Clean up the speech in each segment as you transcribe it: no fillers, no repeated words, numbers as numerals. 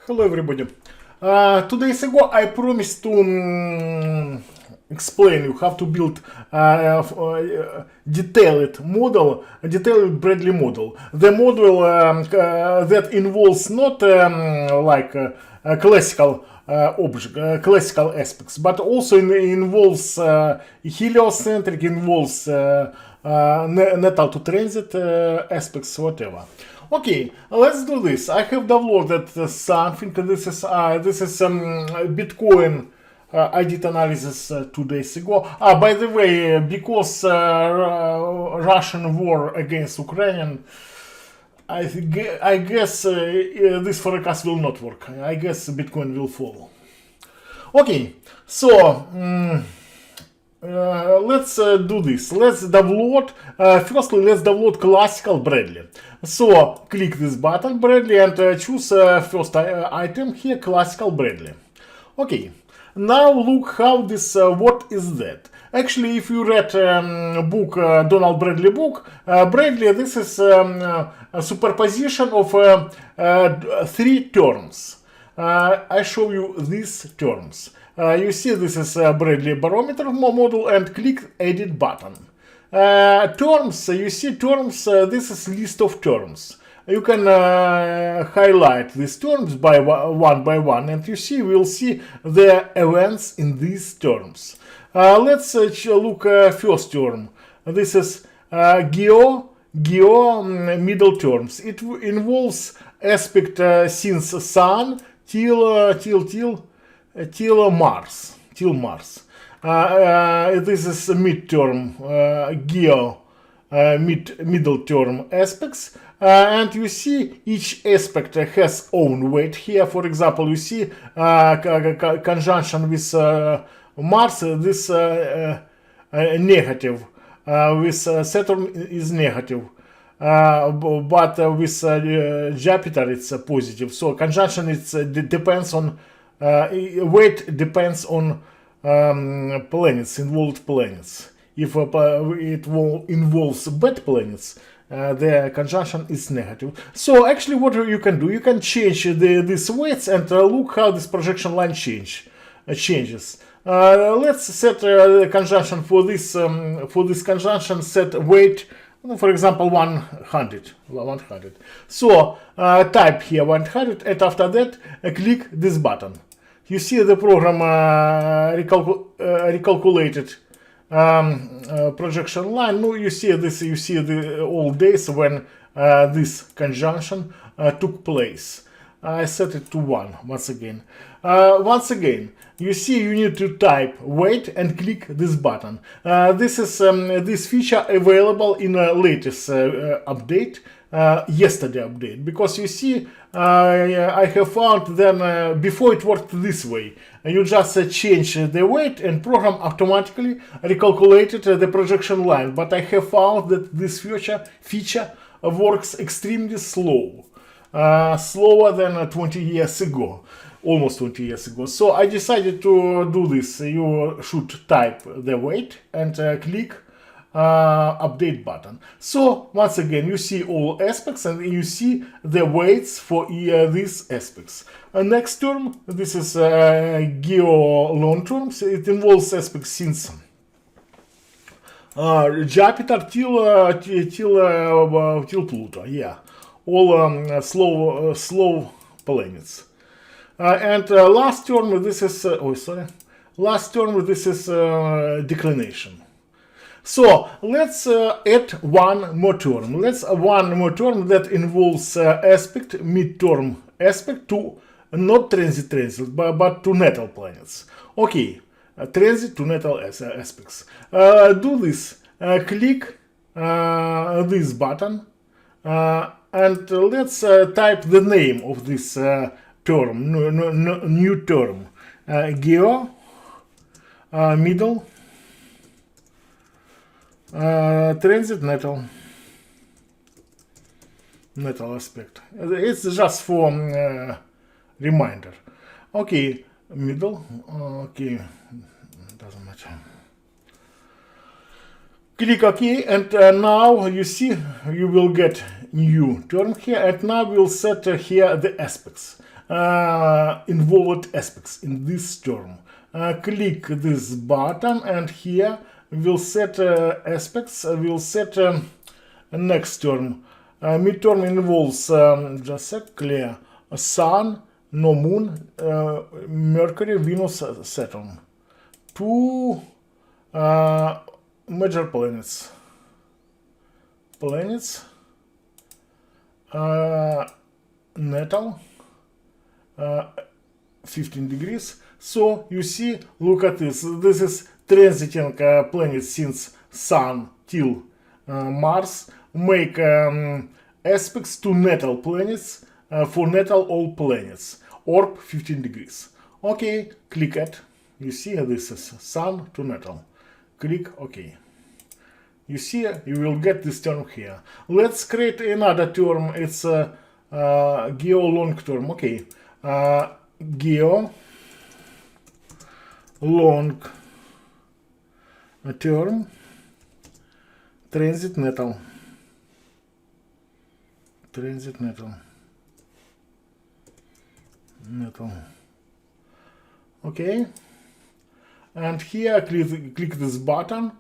Hello everybody. 2 days ago I promised to explain you how to build detailed model, a detailed Bradley model. The model that involves not classical object, classical aspects, but also involves heliocentric, involves natal to transit aspects, whatever. Okay, let's do this. I have downloaded something. This is Bitcoin. I did analysis 2 days ago. By the way, because Russian war against Ukraine, I guess this forecast will not work. I guess Bitcoin will fall. Okay, so let's do this. Let's download. Firstly, let's download classical Bradley. So click this button Bradley and choose first item here, classical Bradley. Okay, now look how this. What is that? Actually, if you read book Donald Bradley book, Bradley, this is a superposition of 3 terms. I show you these terms. You see this is Bradley barometer model and click edit button. Terms, you see terms, this is list of terms. You can highlight these terms by one and you see, we'll see the events in these terms. Let's look first term. This is geo middle terms. It involves aspect since Sun till Mars. This is midterm middle term aspects, and you see each aspect has own weight here. For example, you see conjunction with Mars, this negative, with Saturn is negative. But with Jupiter it's positive. So conjunction depends on weight depends on planets, involved planets. If it involves bad planets, the conjunction is negative. So actually, what you can do, you can change these weights and look how this projection line changes. Let's set the conjunction for this conjunction. Set weight. For example, 100. So type here 100, and after that click this button. You see the program recalculated projection line. No, you see this. You see the all days when this conjunction took place. I set it to 1 once again. You see, you need to type weight and click this button. This is this feature available in a latest update, yesterday update, because you see, I have found then before it worked this way. You just change the weight and program automatically recalculated the projection line. But I have found that this feature works extremely slow. Slower than 20 years ago, almost 20 years ago. So I decided to do this. You should type the weight and click update button. So once again, you see all aspects and you see the weights for these aspects. Next term, this is geo long terms. It involves aspects since Jupiter till Pluto. Yeah. All slow planets. And last term, this is last term, this is declination. So let's add one more term. Let's one more term that involves aspect, midterm aspect to not transit but to natal planets. Okay, transit to natal aspects. Do this. Click this button. And let's type the name of this term, new term, geo, middle, Transit-Natal, natal aspect. It's just for reminder. Okay, middle, okay, doesn't matter. Click OK, and now you see you will get new term here, and now we'll set here the aspects. involved aspects in this term. Click this button, and here we'll set aspects. We'll set next term. Midterm involves just a clear Sun, no Moon, Mercury, Venus, Saturn. Two major planets. Natal, 15 degrees. So you see, look at this. This is transiting planets since Sun till Mars. Make aspects to natal planets for natal all planets. Orb 15 degrees. Okay, click it. You see, this is Sun to natal. Click OK. You see, you will get this term here. Let's create another term. It's geo long term. Okay, geo long term Transit-Natal. Okay, and here click this button.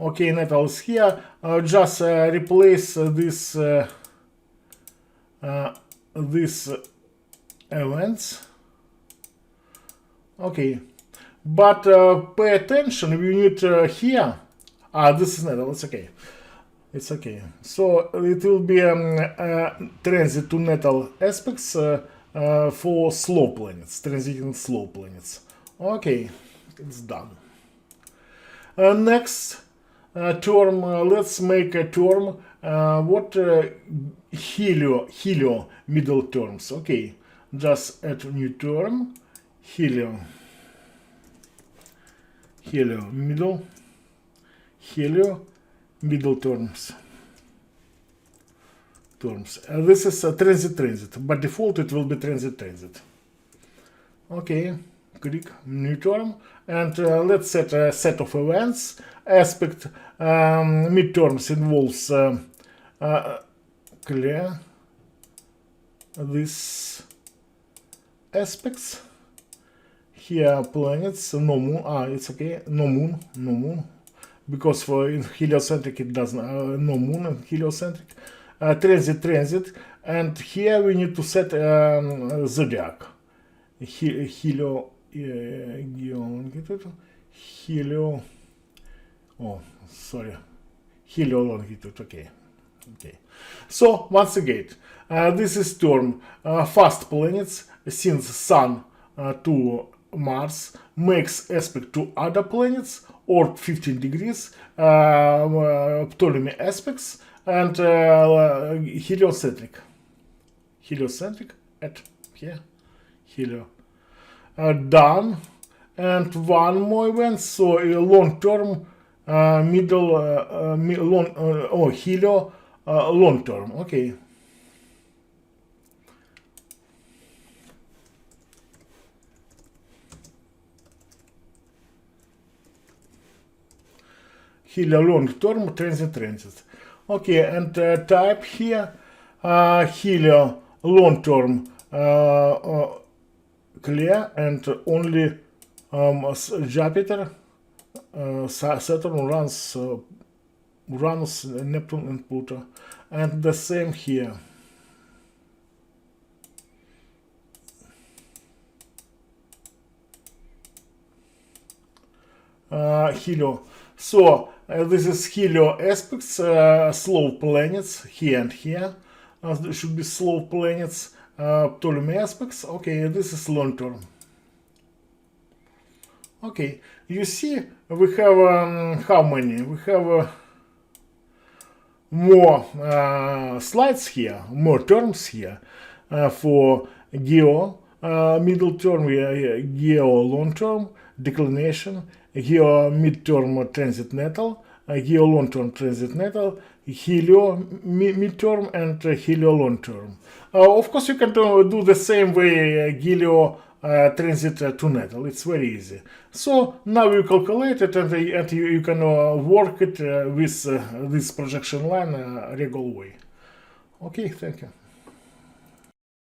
Okay, natal is here. Just replace this events. Okay, but pay attention. We need here. This is natal. It's okay. It's okay. So it will be transit to natal aspects for slow planets, transiting slow planets. Okay, it's done. Next term, let's make a term. What helio middle terms. Okay, just add a new term. Helio middle terms. This is a transit. By default, it will be transit. Okay, click new term, and let's set a set of events. Aspect midterms involves clear these aspects. Here planets, no moon. It's okay. No moon. Because for in heliocentric it doesn't. No moon in heliocentric. Transit, and here we need to set zodiac. Helio. Oh, sorry. Helio longitude. Okay. So once again, this is term fast planets since Sun to Mars makes aspect to other planets or 15 degrees, Ptolemy aspects, and heliocentric at here, helio. Done. And one more event, so a long term helio long term. Okay. Helio long term transit. Okay, and type here helio long term clear, and only Jupiter, Saturn, Uranus, Neptune, and Pluto, and the same here. Helio. So this is helio aspects, slow planets here and here. There should be slow planets, Ptolemy aspects. Okay, this is long term. Okay, you see, we have how many? We have more slides here, more terms here for geo middle term, geo long term, declination, geo mid-term transit-natal, geo long-term transit-natal, helio mid-term, and helio long-term. Of course, you can do the same way helio transit to natal. It's very easy. So now you calculate it, and you can work it with this projection line regular way. Okay, thank you.